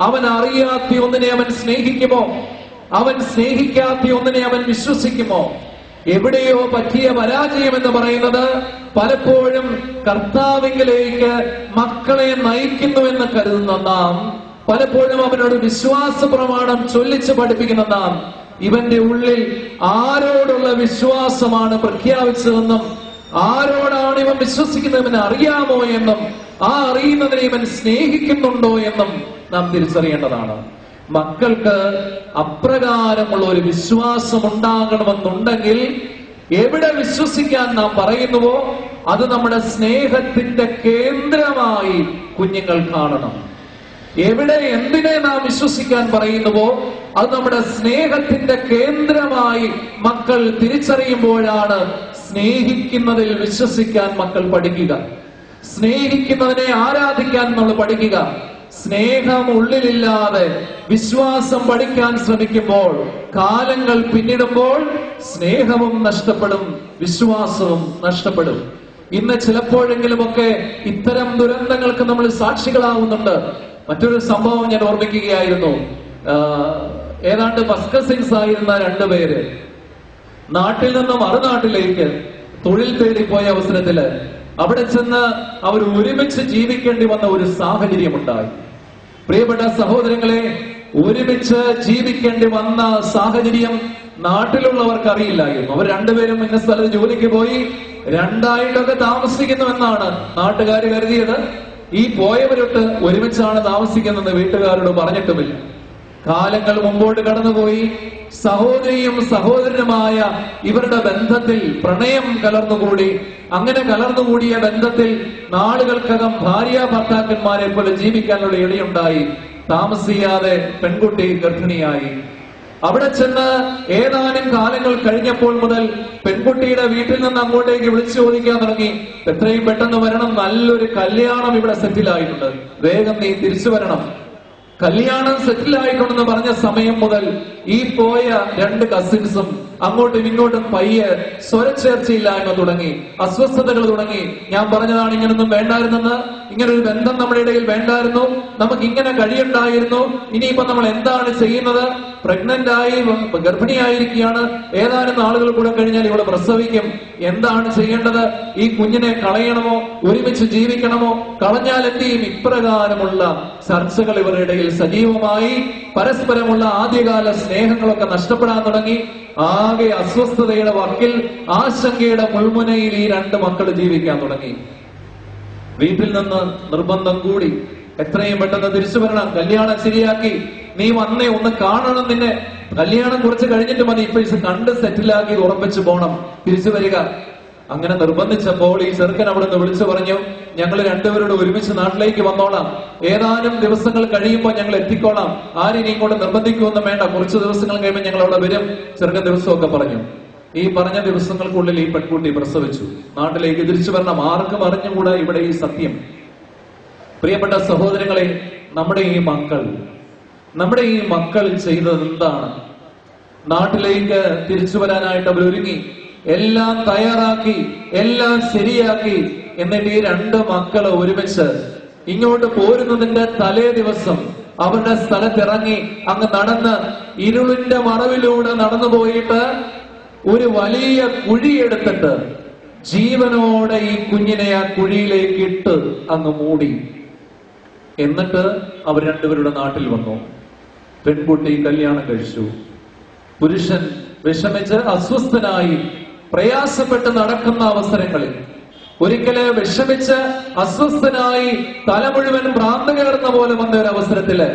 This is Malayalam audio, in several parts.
അവൻ അറിയാത്ത ഒന്നിനെ അവൻ സ്നേഹിക്കുമോ? അവൻ സ്നേഹിക്കാത്ത ഒന്നിനെ അവൻ വിശ്വസിക്കുമോ? എവിടെയോ പറ്റിയ പരാജയം എന്ന് പറയുന്നത് പലപ്പോഴും കർത്താവിലേക്ക് മക്കളെ നയിക്കുന്നുവെന്ന് കരുതുന്ന നാം, പലപ്പോഴും അവനോട് വിശ്വാസ പ്രമാണം ചൊല്ലിച്ച് പഠിപ്പിക്കുന്ന നാം, ഇവന്റെ ഉള്ളിൽ ആരോടുള്ള വിശ്വാസമാണ് പ്രഖ്യാപിച്ചതെന്നും ആരോടാണ് ഇവൻ വിശ്വസിക്കുന്നവന് അറിയാമോ എന്നും ആ അറിയുന്നതിനെ ഇവൻ സ്നേഹിക്കുന്നുണ്ടോ എന്നും നാം തിരിച്ചറിയേണ്ടതാണ്. മക്കൾക്ക് അപ്രകാരമുള്ള ഒരു വിശ്വാസം ഉണ്ടാകണമെന്നുണ്ടെങ്കിൽ എവിടെ വിശ്വസിക്കാൻ നാം പറയുന്നുവോ അത് നമ്മുടെ സ്നേഹത്തിന്റെ കേന്ദ്രമായി കുഞ്ഞുങ്ങൾ കാണണം. എവിടെ എന്തിനെ നാം വിശ്വസിക്കാൻ പറയുന്നുവോ അത് നമ്മുടെ സ്നേഹത്തിന്റെ കേന്ദ്രമായി മക്കൾ തിരിച്ചറിയുമ്പോഴാണ് സ്നേഹിക്കുന്നതിൽ വിശ്വസിക്കാൻ മക്കൾ പഠിക്കുക, സ്നേഹിക്കുന്നതിനെ ആരാധിക്കാൻ നമ്മൾ പഠിക്കുക. സ്നേഹം ഉള്ളിലില്ലാതെ വിശ്വാസം പഠിക്കാൻ ശ്രമിക്കുമ്പോൾ കാലങ്ങൾ പിന്നിടുമ്പോൾ സ്നേഹവും നഷ്ടപ്പെടും, വിശ്വാസവും നഷ്ടപ്പെടും. ഇന്ന് ചിലപ്പോഴെങ്കിലുമൊക്കെ ഇത്തരം ദുരന്തങ്ങൾക്ക് നമ്മൾ സാക്ഷികളാവുന്നുണ്ട്. മറ്റൊരു സംഭവം ഞാൻ ഓർമ്മിക്കുകയായിരുന്നു. ഏതാണ്ട് ഫസ്റ്റ് കസിൻസ് ആയിരുന്ന രണ്ടുപേര് നാട്ടിൽ നിന്ന് മറുനാട്ടിലേക്ക് തൊഴിൽ തേടി പോയ അവസരത്തില് അവിടെ ചെന്ന് അവർ ഒരുമിച്ച് ജീവിക്കേണ്ടി വന്ന ഒരു സാഹചര്യമുണ്ടായി. പ്രിയപ്പെട്ട സഹോദരങ്ങളെ, ഒരുമിച്ച് ജീവിക്കേണ്ടി വന്ന സാഹചര്യം നാട്ടിലുള്ളവർക്ക് അറിയില്ലായിരുന്നു. അവർ രണ്ടുപേരും ഇന്ന സ്ഥലത്ത് ജോലിക്ക് പോയി രണ്ടായിട്ടൊക്കെ താമസിക്കുന്നുവെന്നാണ് നാട്ടുകാർ കരുതിയത്. ഈ പോയവരൊട്ട് ഒരുമിച്ചാണ് താമസിക്കുന്നതെന്ന് വീട്ടുകാരോട് പറഞ്ഞിട്ടുമില്ല. കാലങ്ങൾ മുമ്പോട്ട് കടന്നുപോയി. സഹോദരിയും സഹോദരനുമായ ഇവരുടെ ബന്ധത്തിൽ പ്രണയം കലർന്നുകൂടി. അങ്ങനെ കലർന്നുകൂടിയ ബന്ധത്തിൽ നാളുകൾക്കകം ഭാര്യ ഭർത്താക്കന്മാരെ പോലെ ജീവിക്കാനുള്ള ഇടയുണ്ടായി. താമസിയാതെ പെൺകുട്ടി ഗർഭിണിയായി. അവിടെ ചെന്ന് ഏതാനും കാലങ്ങൾ കഴിഞ്ഞപ്പോൾ മുതൽ പെൺകുട്ടിയുടെ വീട്ടിൽ നിന്ന് അങ്ങോട്ടേക്ക് വിളിച്ചു ചോദിക്കാൻ തുടങ്ങി, എത്രയും പെട്ടെന്ന് വരണം, നല്ലൊരു കല്യാണം ഇവിടെ സെറ്റിലായിട്ടുണ്ട്, വേഗം നീ തിരിച്ചു വരണം. കല്യാണം സെറ്റിലായിട്ടുണ്ടെന്ന് പറഞ്ഞ സമയം മുതൽ ഈ പോയ രണ്ട് കസിൻസും അങ്ങോട്ടും ഇങ്ങോട്ടും പയ്യെ സ്വരച്ചേർച്ചയില്ലായ്മ തുടങ്ങി, അസ്വസ്ഥതകൾ തുടങ്ങി. ഞാൻ പറഞ്ഞതാണ് ഇങ്ങനൊന്നും വേണ്ടായിരുന്നെന്ന്, ഇങ്ങനൊരു ബന്ധം നമ്മുടെ ഇടയിൽ വേണ്ടായിരുന്നു, നമുക്ക് ഇങ്ങനെ കഴിയണ്ടായിരുന്നു, ഇനിയിപ്പോ നമ്മൾ എന്താണ് ചെയ്യുന്നത്? പ്രഗ്നന്റ് ആയി ഗർഭിണിയായിരിക്കുകയാണ്, ഏതാനും നാളുകൾ കൂടെ കഴിഞ്ഞാൽ ഇവിടെ പ്രസവിക്കും, എന്താണ് ചെയ്യേണ്ടത്? ഈ കുഞ്ഞിനെ കളയണമോ, ഒരുമിച്ച് ജീവിക്കണമോ, കളഞ്ഞാൽ എന്ത് ചെയ്യും? ഇപ്രകാരമുള്ള ചർച്ചകൾ ഇവരുടെ ഇടയിൽ സജീവമായി. പരസ്പരമുള്ള ആദ്യകാല സ്നേഹങ്ങളൊക്കെ നഷ്ടപ്പെടാൻ തുടങ്ങി. ആകെ അസ്വസ്ഥതയുടെ വക്കിൽ, ആശങ്കയുടെ മുൾമുനയിൽ ഈ രണ്ട് മക്കൾ ജീവിക്കാൻ തുടങ്ങി. വീട്ടിൽ നിന്ന് നിർബന്ധം കൂടി, എത്രയും പെട്ടെന്ന് തിരിച്ചു വരണം, കല്യാണം ശരിയാക്കി, നീ വന്നേ ഒന്ന് കാണണം, നിന്നെ കല്യാണം കുറച്ച് കഴിഞ്ഞിട്ട് മതി, ഇപ്പൊ ഇത് കണ്ട് സെറ്റിലാക്കി ഉറപ്പിച്ചു പോണം, തിരിച്ചു വരിക. അങ്ങനെ നിർബന്ധിച്ചപ്പോൾ ഈ ചെറുക്കൻ അവിടെ നിന്ന് വിളിച്ചു പറഞ്ഞു, ഞങ്ങൾ രണ്ടുപേരോട് ഒരുമിച്ച് നാട്ടിലേക്ക് വന്നോളാം, ഏതാനും ദിവസങ്ങൾ കഴിയുമ്പോൾ ഞങ്ങൾ എത്തിക്കോളാം, ആരും ഇങ്ങോട്ട് നിർബന്ധിക്കുമൊന്നും വേണ്ട, കുറച്ച് ദിവസങ്ങൾ കഴിയുമ്പോൾ ഞങ്ങൾ അവിടെ വരും. ചെറുക്കൻ ദിവസമൊക്കെ പറഞ്ഞു. ഈ പറഞ്ഞ ദിവസങ്ങൾക്കുള്ളിൽ ഈ പെൺകുട്ടി പ്രസവിച്ചു. നാട്ടിലേക്ക് തിരിച്ചു വരണം. ആർക്കും അറിഞ്ഞുകൂടാ ഇവിടെ ഈ സത്യം. പ്രിയപ്പെട്ട സഹോദരങ്ങളെ, നമ്മുടെ ഈ മക്കൾ ചെയ്തത് എന്താണ്? നാട്ടിലേക്ക് തിരിച്ചു വരാനായിട്ട് അവർ ഒരുങ്ങി, എല്ലാം തയ്യാറാക്കി, എല്ലാം ശരിയാക്കി. എന്നിട്ട് ഈ രണ്ട് മക്കള് ഒരുമിച്ച് ഇങ്ങോട്ട് പോരുന്നതിന്റെ തലേ ദിവസം അവരുടെ സ്ഥലത്തിറങ്ങി അങ്ങ് നടന്ന് ഇരുളിന്റെ മറവിലൂടെ നടന്നു പോയിട്ട് ഒരു വലിയ കുഴിയെടുത്തിട്ട് ജീവനോടെ ഈ കുഞ്ഞിനെ ആ കുഴിയിലേക്ക് ഇട്ട് അങ്ങ് മൂടി. എന്നിട്ട് അവർ രണ്ടുപേരുടെ നാട്ടിൽ വന്നു. പെൺകുട്ടി കല്യാണം കഴിച്ചു. പുരുഷൻ വിഷമിച്ച് അസ്വസ്ഥനായി പ്രയാസപ്പെട്ട് നടക്കുന്ന അവസരങ്ങളിൽ, ഒരിക്കല് വിഷമിച്ച് അസ്വസ്ഥനായി തല മുഴുവൻ ഭ്രാന്ത് കയറുന്ന പോലെ വന്ന ഒരു അവസരത്തില്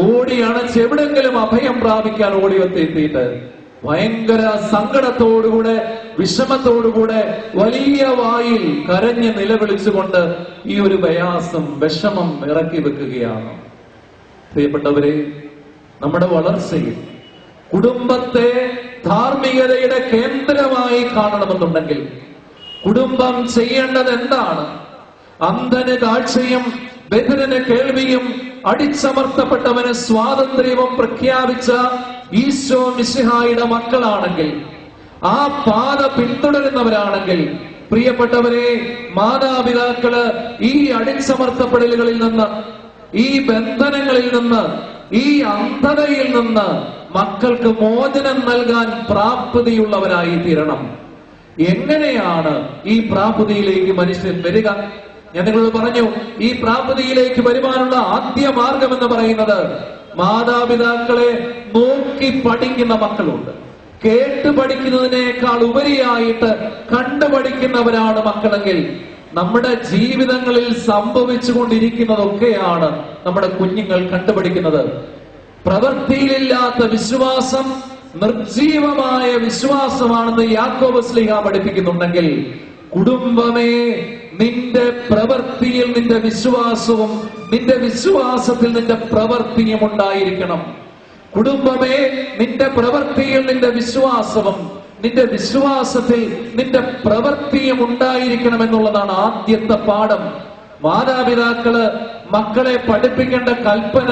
ഓടി അണച്ച് എവിടെങ്കിലും അഭയം പ്രാപിക്കാൻ ഓടിയെത്തിയിട്ട് ഭയങ്കര സങ്കടത്തോടുകൂടെ വിഷമത്തോടുകൂടെ വലിയ വായിൽ കരഞ്ഞ് നിലവിളിച്ചുകൊണ്ട് ഈ ഒരു പ്രയാസം, വിഷമം ഇറക്കി വെക്കുകയാണ്. പ്രിയപ്പെട്ടവരെ, നമ്മുടെ വളർച്ചയിൽ കുടുംബത്തെ ധാർമ്മികതയുടെ കേന്ദ്രമായി കാണണമെന്നുണ്ടെങ്കിൽ കുടുംബം ചെയ്യേണ്ടത് എന്താണ്? അന്ധന് കാഴ്ചയും ബധിരന് കേൾവിയും അടിച്ചമർത്തപ്പെട്ടവന് സ്വാതന്ത്ര്യവും പ്രഖ്യാപിച്ച ഈശോ മിശിഹായുടെ മക്കളാണെങ്കിൽ, ആ പാത പിന്തുടരുന്നവരാണെങ്കിൽ, പ്രിയപ്പെട്ടവരെ, മാതാപിതാക്കള് ഈ അടിച്ചമർത്തപ്പെടലുകളിൽ നിന്ന്, ഈ ബന്ധനങ്ങളിൽ നിന്ന്, ഈ അന്ധതയിൽ നിന്ന് മക്കൾക്ക് മോചനം നൽകാൻ പ്രാപ്തിയുള്ളവരായി തീരണം. എങ്ങനെയാണ് ഈ പ്രാപ്തിയിലേക്ക് മനുഷ്യൻ വരിക? ഞാൻ നിങ്ങളോട് പറഞ്ഞു, ഈ പ്രാപ്തിയിലേക്ക് വരുവാനുള്ള ആദ്യ മാർഗം എന്ന് പറയുന്നത് മാതാപിതാക്കളെ നോക്കി പഠിക്കുന്ന മക്കളുണ്ട്. കേട്ട് പഠിക്കുന്നതിനേക്കാൾ ഉപരിയായിട്ട് കണ്ടു പഠിക്കുന്നവരാണ് മക്കളെങ്കിൽ നമ്മുടെ ജീവിതങ്ങളിൽ സംഭവിച്ചുകൊണ്ടിരിക്കുന്നതൊക്കെയാണ് നമ്മുടെ കുഞ്ഞുങ്ങൾ കണ്ടുപഠിക്കുന്നത്. പ്രവൃത്തിയിലില്ലാത്ത വിശ്വാസം നിർജീവമായ വിശ്വാസമാണെന്ന് യാക്കോബ് ശ്ലീഹ പഠിപ്പിക്കുന്നുണ്ടെങ്കിൽ, കുടുംബമേ, നിന്റെ പ്രവൃത്തിയിൽ നിന്റെ വിശ്വാസവും നിന്റെ വിശ്വാസത്തിൽ നിന്റെ പ്രവൃത്തിയും ഉണ്ടായിരിക്കണം. കുടുംബമേ, നിന്റെ പ്രവൃത്തിയിൽ നിന്റെ വിശ്വാസവും നിന്റെ വിശ്വാസത്തിൽ നിന്റെ പ്രവൃത്തിയും ഉണ്ടായിരിക്കണം എന്നുള്ളതാണ് ആദ്യത്തെ പാഠം. മാതാപിതാക്കള് മക്കളെ പഠിപ്പിക്കേണ്ട കൽപ്പന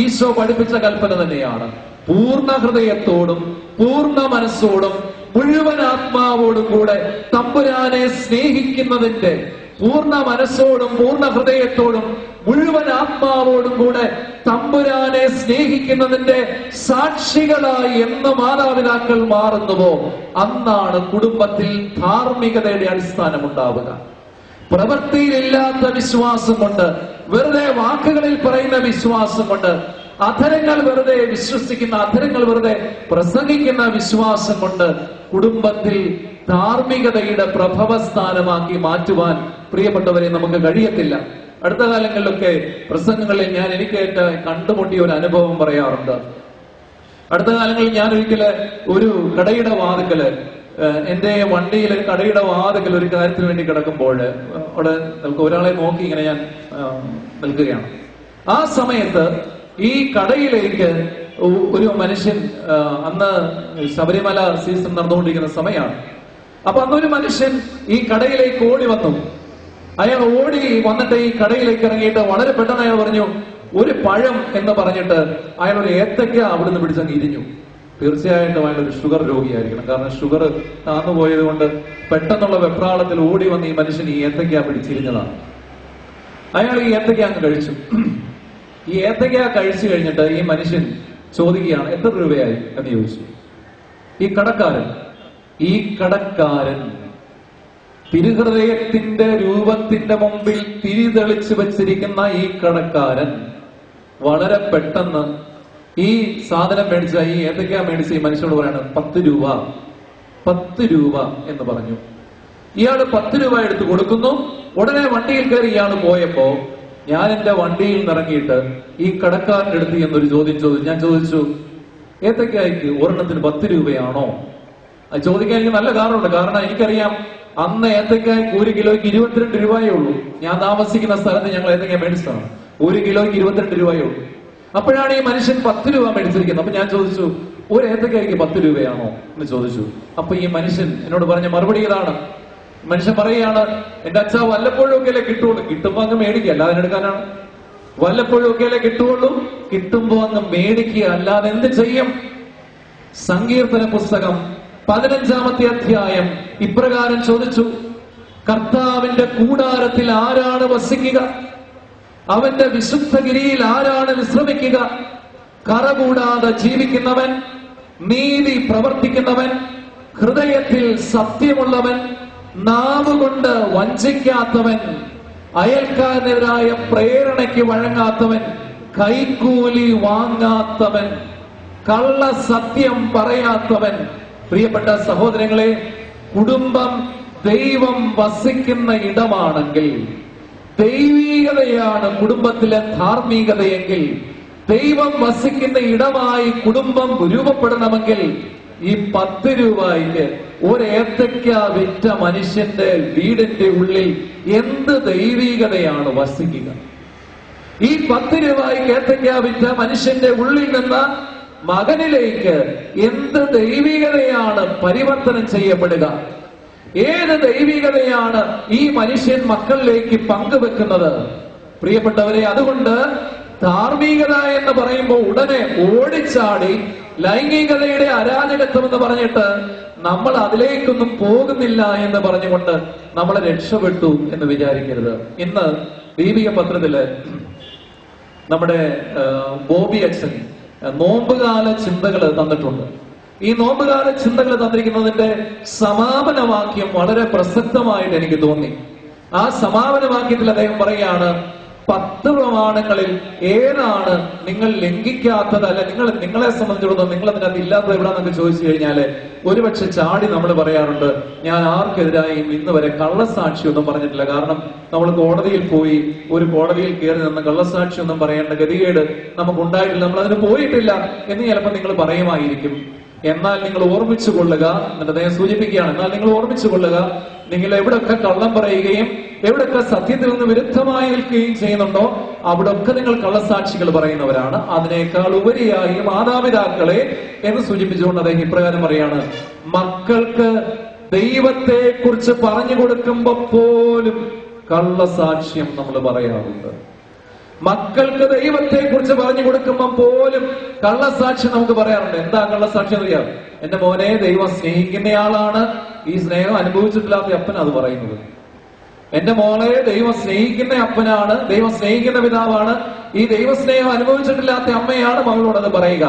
ഈശോ പഠിപ്പിച്ച കൽപ്പന തന്നെയാണ്. പൂർണ്ണ ഹൃദയത്തോടും പൂർണ്ണ മനസ്സോടും മുഴുവൻ ആത്മാവോടും കൂടെ തമ്പുരാനെ സ്നേഹിക്കുന്നതിന്റെ, പൂർണ്ണ മനസ്സോടും പൂർണ്ണ ഹൃദയത്തോടും മുഴുവൻ ആത്മാവോടും കൂടെ തമ്പുരാനെ സ്നേഹിക്കുന്നതിന്റെ സാക്ഷികളായി എന്ന് മാതാപിതാക്കൾ മാറുന്നുവോ അന്നാണ് കുടുംബത്തിൽ ധാർമ്മികതയുടെ അടിസ്ഥാനം ഉണ്ടാവുക. പ്രവൃത്തിയിലില്ലാത്ത വിശ്വാസം കൊണ്ട്, വെറുതെ വാക്കുകളിൽ പറയുന്ന വിശ്വാസം കൊണ്ട്, അധരങ്ങൾ വെറുതെ വിശ്വസിക്കുന്ന, അധരങ്ങൾ വെറുതെ പ്രസംഗിക്കുന്ന വിശ്വാസം കൊണ്ട് കുടുംബത്തിൽ ധാർമ്മികതയുടെ പ്രഭവസ്ഥാനമാക്കി മാറ്റുവാൻ പ്രിയപ്പെട്ടവരെ നമുക്ക് കഴിയത്തില്ല. അടുത്ത കാലങ്ങളിലൊക്കെ പ്രസംഗങ്ങളിൽ ഞാൻ എനിക്ക് കണ്ടുമുട്ടിയ ഒരു അനുഭവം പറയാറുണ്ട്. അടുത്ത കാലങ്ങളിൽ ഞാൻ ഒരിക്കല് ഒരു കടയുടെ വാതിക്കല്, എന്റെ വണ്ടിയിൽ കടയുടെ വാതിക്കൽ ഒരു കാര്യത്തിന് വേണ്ടി കിടക്കുമ്പോൾ അവിടെ ഒരാളെ നോക്കി ഇങ്ങനെ ഞാൻ നിൽക്കുകയാണ്. ആ സമയത്ത് ഈ കടയിലേക്ക് ഒരു മനുഷ്യൻ, അന്ന് ശബരിമല സീസൺ നടന്നുകൊണ്ടിരിക്കുന്ന സമയമാണ്. അപ്പൊ അന്നൊരു മനുഷ്യൻ ഈ കടയിലേക്ക് ഓടി വന്നു. അയാൾ ഓടി വന്നിട്ട് ഈ കടയിലേക്ക് ഇറങ്ങിയിട്ട് വളരെ പെട്ടെന്ന് അയാൾ പറഞ്ഞു, ഒരു പഴം എന്ന് പറഞ്ഞിട്ട് അയാൾ ഒരു ഏത്തയ്ക്ക അവിടുന്ന് പിടിച്ചങ്ങ് ഇരിഞ്ഞു. തീർച്ചയായിട്ടും അയാൾ ഒരു ഷുഗർ രോഗിയായിരിക്കണം. കാരണം ഷുഗർ താന്നുപോയത് കൊണ്ട് പെട്ടെന്നുള്ള വെപ്രാളത്തിൽ ഓടി വന്ന് ഈ മനുഷ്യൻ ഈ ഏത്തയ്ക്ക പിടിച്ചിരിഞ്ഞതാണ്. അയാൾ ഈ ഏത്തയ്ക്ക അങ്ങ് കഴിച്ചു. ഈ ഏത്തയ്ക്ക കഴിച്ചു കഴിഞ്ഞിട്ട് ഈ മനുഷ്യൻ ചോദിക്കുകയാണ്, എത്ര രൂപയായി എന്ന് ചോദിച്ചു. ഈ കടക്കാരൻ തിരുഹൃദയത്തിന്റെ രൂപത്തിന്റെ മുമ്പിൽ തിരിതെളിച്ചു വെച്ചിരിക്കുന്ന ഈ കടക്കാരൻ വളരെ പെട്ടെന്ന് ഈ സാധനം മേടിച്ച, ഈ ഏത്തയ്ക്ക മേടിച്ച ഈ മനുഷ്യനോട് പറയാണ്, 10 രൂപ എന്ന് പറഞ്ഞു. ഇയാൾ 10 രൂപ എടുത്ത് കൊടുക്കുന്നു. ഉടനെ വണ്ടിയിൽ കയറി ഇയാൾ പോയപ്പോ ഞാൻ എന്റെ വണ്ടിയിൽ നിറങ്ങിയിട്ട് ഈ കടക്കാരന്റെ അടുത്ത് എന്നൊരു ചോദ്യം ചോദിച്ചു. ഞാൻ ചോദിച്ചു, ഏത്തയ്ക്കായ്ക്ക് ഒരെണ്ണത്തിന് 10 രൂപയാണോ? അത് ചോദിക്കാൻ എനിക്ക് നല്ല കാരണമുണ്ട്. കാരണം എനിക്കറിയാം അന്ന് ഏത്തയ്ക്കായ്ക്ക് 1 കിലോയ്ക്ക് 22 രൂപയേ ഉള്ളൂ. ഞാൻ താമസിക്കുന്ന സ്ഥലത്ത് ഞങ്ങൾ ഏത്തയ്ക്ക മേടിച്ചതാണ്. 1 കിലോയ്ക്ക് 22 രൂപയേ ഉള്ളൂ. അപ്പോഴാണ് ഈ മനുഷ്യൻ 10 രൂപ മേടിച്ചിരിക്കുന്നത്. അപ്പൊ ഞാൻ ചോദിച്ചു, ഒരു ഏത്തയ്ക്കായ്ക്ക് 10 രൂപയാണോ എന്ന് ചോദിച്ചു. അപ്പൊ ഈ മനുഷ്യൻ എന്നോട് പറഞ്ഞ മറുപടി ഇതാണ്. മനുഷ്യൻ പറയുകയാണ്, എന്റെ അച്ഛാ, വല്ലപ്പോഴും ഒക്കെയല്ലേ കിട്ടുള്ളൂ, കിട്ടുമ്പോ അങ്ങ് മേടിക്കുക, അല്ലാതെ എടുക്കാനാണ്. വല്ലപ്പോഴും ഒക്കെയല്ലേ കിട്ടുള്ളൂ, കിട്ടുമ്പോ അങ്ങ് മേടിക്കുക, അല്ലാതെ എന്ത് ചെയ്യും? സങ്കീർത്തന പുസ്തകം 15-ാമത്തെ അധ്യായം ഇപ്രകാരം ചോദിച്ചു, കർത്താവിന്റെ കൂടാരത്തിൽ ആരാണ് വസിക്കുക? അവന്റെ വിശുദ്ധഗിരിയിൽ ആരാണ് വിശ്രമിക്കുക? കറകൂടാതെ ജീവിക്കുന്നവൻ, നീതി പ്രവർത്തിക്കുന്നവൻ, ഹൃദയത്തിൽ സത്യമുള്ളവൻ, നാവുകൊണ്ട് വഞ്ചിക്കാത്തവൻ, അയൽക്കാരനെതിരായ പ്രേരണയ്ക്ക് വഴങ്ങാത്തവൻ, കൈക്കൂലി വാങ്ങാത്തവൻ, കള്ള സത്യം പറയാത്തവൻ. പ്രിയപ്പെട്ട സഹോദരങ്ങളെ, കുടുംബം ദൈവം വസിക്കുന്ന ഇടമാണെങ്കിൽ, ദൈവീകതയാണ് കുടുംബത്തിലെ ധാർമ്മികതയെങ്കിൽ, ദൈവം വസിക്കുന്ന ഇടമായി കുടുംബം രൂപപ്പെടണമെങ്കിൽ ഈ 10 രൂപയ്ക്ക് ഒരു ഏത്തയ്ക്ക വിറ്റ മനുഷ്യന്റെ വീടിന്റെ ഉള്ളിൽ എന്ത് ദൈവീകതയാണ് വസിക്കുക? ഈ 10 രൂപയ്ക്ക് ഏത്തയ്ക്ക വിറ്റ മനുഷ്യന്റെ ഉള്ളിൽ നിന്ന് മകനിലേക്ക് എന്ത് ദൈവികതയാണ് പരിവർത്തനം ചെയ്യപ്പെടുക? ഏത് ദൈവികതയാണ് ഈ മനുഷ്യൻ മക്കളിലേക്ക് പങ്കുവെക്കുന്നത്? പ്രിയപ്പെട്ടവരെ, അതുകൊണ്ട് ധാർമ്മികത എന്ന് പറയുമ്പോൾ ഉടനെ ഓടിച്ചാടി ലൈംഗികതയുടെ അരാജകത്വം എന്ന് പറഞ്ഞിട്ട് നമ്മൾ അതിലേക്കൊന്നും പോകുന്നില്ല എന്ന് പറഞ്ഞുകൊണ്ട് നമ്മളെ രക്ഷപ്പെട്ടു എന്ന് വിചാരിക്കരുത്. ഇന്ന് ദീപിക പത്രത്തില് നമ്മുടെ ബോബി അച്ഛൻ നോമ്പുകാല ചിന്തകൾ തന്നിട്ടുണ്ട്. ഈ നോമ്പുകാല ചിന്തകൾ തന്നിരിക്കുന്നതിന്റെ സമാപന വാക്യം വളരെ പ്രസക്തമായിട്ട് എനിക്ക് തോന്നി. ആ സമാപന വാക്യത്തിൽ അദ്ദേഹം പറയുകയാണ്, 10 പ്രമാണങ്ങളിൽ ഏതാണ് നിങ്ങൾ ലംഘിക്കാത്തത്, അല്ലെ നിങ്ങളെ സംബന്ധിച്ചിടത്തോളം നിങ്ങൾ അതിനകത്ത് ഇല്ലാത്തത് എവിടാന്നൊക്കെ ചോദിച്ചു കഴിഞ്ഞാല് ഒരുപക്ഷെ ചാടി നമ്മൾ പറയാറുണ്ട്, ഞാൻ ആർക്കെതിരായും ഇന്ന് വരെ കള്ളസാക്ഷി ഒന്നും പറഞ്ഞിട്ടില്ല. കാരണം നമ്മൾ കോടതിയിൽ പോയി ഒരു കോടതിയിൽ കയറി നിന്ന് കള്ളസാക്ഷി ഒന്നും പറയേണ്ട ഗതികേട് നമുക്ക് ഉണ്ടായിട്ടില്ല, നമ്മൾ അതിന് പോയിട്ടില്ല എന്ന് ചിലപ്പോൾ നിങ്ങൾ പറയുമായിരിക്കും. എന്നാൽ നിങ്ങൾ ഓർമ്മിച്ചു കൊള്ളുക, എന്നിട്ട് അദ്ദേഹം സൂചിപ്പിക്കുകയാണ്, എന്നാൽ നിങ്ങൾ ഓർമ്മിച്ചു കൊള്ളുക, നിങ്ങൾ എവിടെയൊക്കെ കള്ളം പറയുകയും എവിടെയൊക്കെ സത്യത്തിൽ നിന്ന് വിരുദ്ധമായി നിൽക്കുകയും ചെയ്യുന്നുണ്ടോ അവിടെയൊക്കെ നിങ്ങൾ കള്ളസാക്ഷികൾ പറയുന്നവരാണ്. അതിനേക്കാൾ ഉപരിയായി മാതാപിതാക്കളെ എന്ന് സൂചിപ്പിച്ചുകൊണ്ട് അദ്ദേഹം ഇപ്രകാരം പറയാണ്, മക്കൾക്ക് ദൈവത്തെ കുറിച്ച് പറഞ്ഞു കൊടുക്കുമ്പോ പോലും കള്ളസാക്ഷ്യം നമ്മൾ പറയാറുണ്ട്. മക്കൾക്ക് ദൈവത്തെ കുറിച്ച് പറഞ്ഞു കൊടുക്കുമ്പോൾ പോലും കള്ളസാക്ഷ്യം നമുക്ക് പറയാറുണ്ട്. എന്താ കള്ളസാക്ഷ്യം അറിയാം? എന്റെ മോനെ ദൈവം സ്നേഹിക്കുന്നയാളാണ്, ഈ സ്നേഹം അനുഭവിച്ചിട്ടില്ലാത്ത അപ്പൻ അത് പറയുന്നത്. എന്റെ മോളെ ദൈവം സ്നേഹിക്കുന്ന അപ്പനാണ്, ദൈവം സ്നേഹിക്കുന്ന പിതാവാണ്, ഈ ദൈവസ്നേഹം അനുഭവിച്ചിട്ടില്ലാത്ത അമ്മയാണ് മകളോട് അത് പറയുക.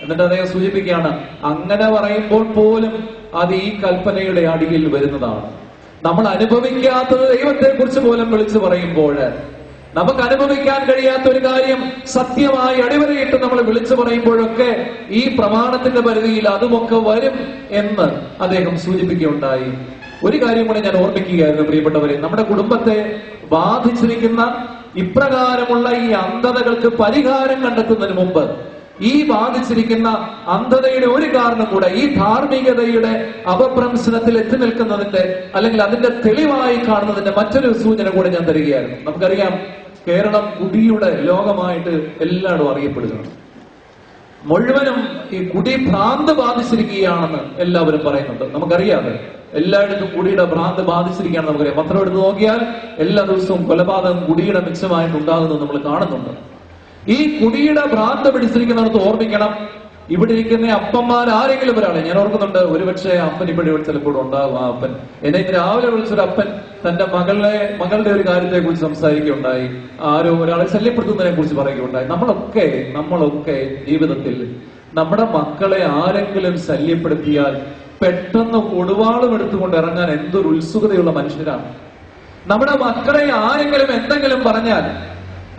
എന്നിട്ട് അദ്ദേഹം സൂചിപ്പിക്കുകയാണ്, അങ്ങനെ പറയുമ്പോൾ പോലും അത് ഈ കൽപ്പനയുടെ അടിയിൽ വരുന്നതാണ്. നമ്മൾ അനുഭവിക്കാത്തത് ദൈവത്തെ കുറിച്ച് പോലും വിളിച്ചു പറയുമ്പോൾ, നമുക്ക് അനുഭവിക്കാൻ കഴിയാത്ത ഒരു കാര്യം സത്യമായി അടിവരയിട്ട് നമ്മൾ വിളിച്ചു പറയുമ്പോഴൊക്കെ ഈ പ്രമാണത്തിന്റെ പരിധിയിൽ അതുമൊക്കെ വരും എന്ന് അദ്ദേഹം സൂചിപ്പിക്കുകയുണ്ടായി. ഒരു കാര്യം കൂടെ ഞാൻ ഓർമ്മിക്കുകയായിരുന്നു പ്രിയപ്പെട്ടവരെ, നമ്മുടെ കുടുംബത്തെ ബാധിച്ചിരിക്കുന്ന ഇപ്രകാരമുള്ള ഈ അന്ധതകൾക്ക് പരിഹാരം കണ്ടെത്തുന്നതിന് മുമ്പ് ഈ ബാധിച്ചിരിക്കുന്ന അന്ധതയുടെ ഒരു കാരണം കൂടെ ഈ ധാർമ്മികതയുടെ അപഭ്രംശനത്തിൽ എത്തി നിൽക്കുന്നതിന്റെ അല്ലെങ്കിൽ അതിന്റെ തെളിവായി കാണുന്നതിന്റെ മറ്റൊരു സൂചന കൂടെ ഞാൻ തരികയായിരുന്നു. നമുക്കറിയാം, കേരളം കുടിയുടെ ലോകമായിട്ട് എല്ലായിടും അറിയപ്പെടുകയാണ്. മുഴുവനും ഈ കുടി ഭ്രാന്ത് ബാധിച്ചിരിക്കുകയാണെന്ന് എല്ലാവരും പറയുന്നുണ്ട്. നമുക്കറിയാതെ എല്ലായിടത്തും കുടിയുടെ ഭ്രാന്ത് ബാധിച്ചിരിക്കുകയാണെന്ന് നമുക്കറിയാം. പത്രം എടുത്ത് നോക്കിയാൽ എല്ലാ ദിവസവും കൊലപാതകം കുടിയുടെ മിച്ചമായിട്ട് ഉണ്ടാകുന്നത് നമ്മൾ കാണുന്നുണ്ട്. ഈ കുടിയുടെ ഭ്രാന്ത് പിടിച്ചിരിക്കുന്നിടത്ത് ഓർമ്മിക്കണം, ഇവിടെ ഇരിക്കുന്ന അപ്പന്മാർ ആരെങ്കിലും ഒരാളെ ഞാൻ ഓർക്കുന്നുണ്ട്. ഒരുപക്ഷെ അപ്പൻ ഇവിടെ ചിലപ്പോൾ ഉണ്ടാകും. ആ അപ്പൻ എന്നെ ഇന്ന് രാവിലെ വിളിച്ചൊരു അപ്പൻ തന്റെ മകളുടെ ഒരു കാര്യത്തെ കുറിച്ച് സംസാരിക്കുകയുണ്ടായി. ആരോ ഒരാളെ ശല്യപ്പെടുത്തുന്നതിനെ കുറിച്ച് പറയുകയുണ്ടായി. നമ്മളൊക്കെ ജീവിതത്തിൽ നമ്മുടെ മക്കളെ ആരെങ്കിലും ശല്യപ്പെടുത്തിയാൽ പെട്ടെന്ന് കൊടുവാളും എടുത്തുകൊണ്ട് ഇറങ്ങാൻ എന്തൊരു ഉത്സുകതയുള്ള മനുഷ്യരാണ്. നമ്മുടെ മക്കളെ ആരെങ്കിലും എന്തെങ്കിലും പറഞ്ഞാൽ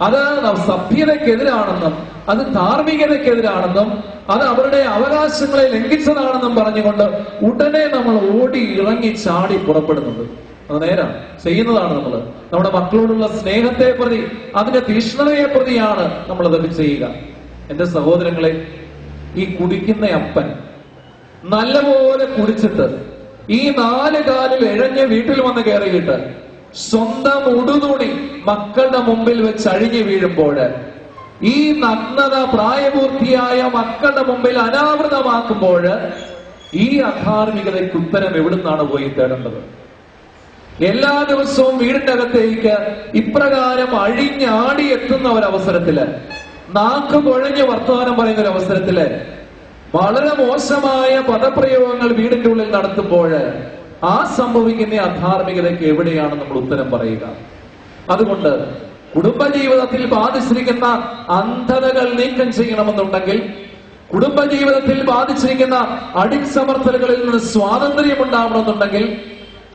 അത് സഭ്യതയ്ക്കെതിരാണെന്നും അത് ധാർമ്മികതയ്ക്കെതിരാണെന്നും അത് അവരുടെ അവകാശങ്ങളെ ലംഘിച്ചതാണെന്നും പറഞ്ഞുകൊണ്ട് ഉടനെ നമ്മൾ ഓടി ഇറങ്ങി ചാടി പുറപ്പെടുന്നത്. അത് നേരാണ്, ചെയ്യുന്നതാണ് നമ്മൾ. നമ്മുടെ മക്കളോടുള്ള സ്നേഹത്തെ പ്രതി അതിന്റെ തീഷ്ണതയെ പ്രതിയാണ് നമ്മൾ അതൊക്കെ ചെയ്യുക. എന്റെ സഹോദരങ്ങളെ, ഈ കുടിക്കുന്ന അപ്പൻ നല്ലപോലെ കുടിച്ചിട്ട് ഈ 4 കാലിൽ ഇഴഞ്ഞ് വീട്ടിൽ വന്ന് കയറിയിട്ട് സ്വന്തം ഉടുതുണി മക്കളുടെ മുമ്പിൽ വെച്ച് അഴിഞ്ഞു വീഴുമ്പോൾ ഈ നഗ്നത പ്രായപൂർത്തിയായ മക്കളുടെ മുമ്പിൽ അനാവൃതമാക്കുമ്പോൾ ഈ അധാർമികതയ്ക്ക് ഉത്തരം എവിടുന്നാണ് പോയി തേടേണ്ടത്? എല്ലാ ദിവസവും വീടിന്റെ അകത്തേക്ക് ഇപ്രകാരം അഴിഞ്ഞാടി എത്തുന്ന ഒരവസരത്തില്, നാക്ക് കുഴഞ്ഞ് വർത്തമാനം പറയുന്ന ഒരു അവസരത്തില് വളരെ മോശമായ പദപ്രയോഗങ്ങൾ വീടിന്റെ ഉള്ളിൽ നടത്തുമ്പോൾ ആ സംഭവിക്കുന്ന അധാർമികതയ്ക്ക് എവിടെയാണ് നമ്മൾ ഉത്തരം പറയുക? അതുകൊണ്ട് കുടുംബജീവിതത്തിൽ ബാധിച്ചിരിക്കുന്ന അന്ധതകൾ നീക്കം ചെയ്യണമെന്നുണ്ടെങ്കിൽ, കുടുംബജീവിതത്തിൽ ബാധിച്ചിരിക്കുന്ന അടിച്ചമർത്തലുകളിൽ നിന്ന് സ്വാതന്ത്ര്യം ഉണ്ടാവണമെന്നുണ്ടെങ്കിൽ,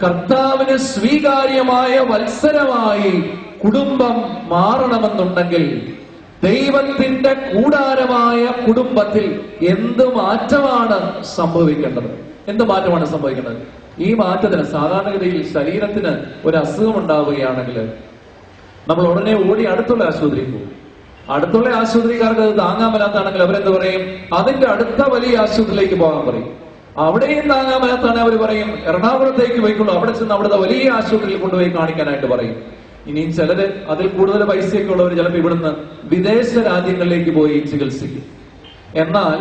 കർത്താവിന് സ്വീകാര്യമായ വത്സരമായി കുടുംബം മാറണമെന്നുണ്ടെങ്കിൽ, ദൈവത്തിന്റെ കൂടാരമായ കുടുംബത്തിൽ എന്ത് മാറ്റമാണ് സംഭവിക്കേണ്ടത്? എന്ത് മാറ്റമാണ് സംഭവിക്കേണ്ടത്? ഈ മാറ്റത്തിന് സാധാരണഗതിയിൽ ശരീരത്തിന് ഒരു അസുഖം ഉണ്ടാവുകയാണെങ്കിൽ നമ്മൾ ഉടനെ ഓടി അടുത്തുള്ള ആശുപത്രിയിൽ പോകും. അടുത്തുള്ള ആശുപത്രിക്കാർക്ക് അത് താങ്ങാൻ മേലാത്താണെങ്കിൽ അവരെന്ത് പറയും? അതിന്റെ അടുത്ത വലിയ ആശുപത്രിയിലേക്ക് പോകാൻ പറയും. അവിടെയും താങ്ങാൻ മേലാത്താണ് അവർ പറയും എറണാകുളത്തേക്ക് പോയിക്കൊള്ളൂ, അവിടെ ചെന്ന് അവിടുത്തെ വലിയ ആശുപത്രിയിൽ കൊണ്ടുപോയി കാണിക്കാനായിട്ട് പറയും. ഇനിയും ചിലര് അതിൽ കൂടുതൽ പൈസയൊക്കെ ഉള്ളവർ ചിലപ്പോൾ ഇവിടുന്ന് വിദേശ രാജ്യങ്ങളിലേക്ക് പോയി ചികിത്സിക്കും. എന്നാൽ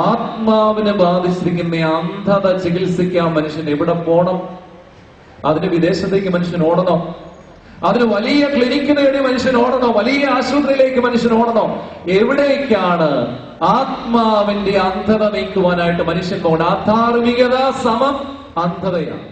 ആത്മാവിനെ ബാധിച്ചിരിക്കുന്ന അന്ധത ചികിത്സിക്കാൻ മനുഷ്യൻ എവിടെ പോണം? അതിന് വിദേശത്തേക്ക് മനുഷ്യൻ ഓടണോ? അതിന് വലിയ ക്ലിനിക്ക് നേടി മനുഷ്യൻ ഓടണോ? വലിയ ആശുപത്രിയിലേക്ക് മനുഷ്യൻ ഓടണോ? എവിടേക്കാണ് ആത്മാവിന്റെ അന്ധത നീക്കുവാനായിട്ട് മനുഷ്യൻ പോകണം? അധാർമികത സമം അന്ധതയാണ്.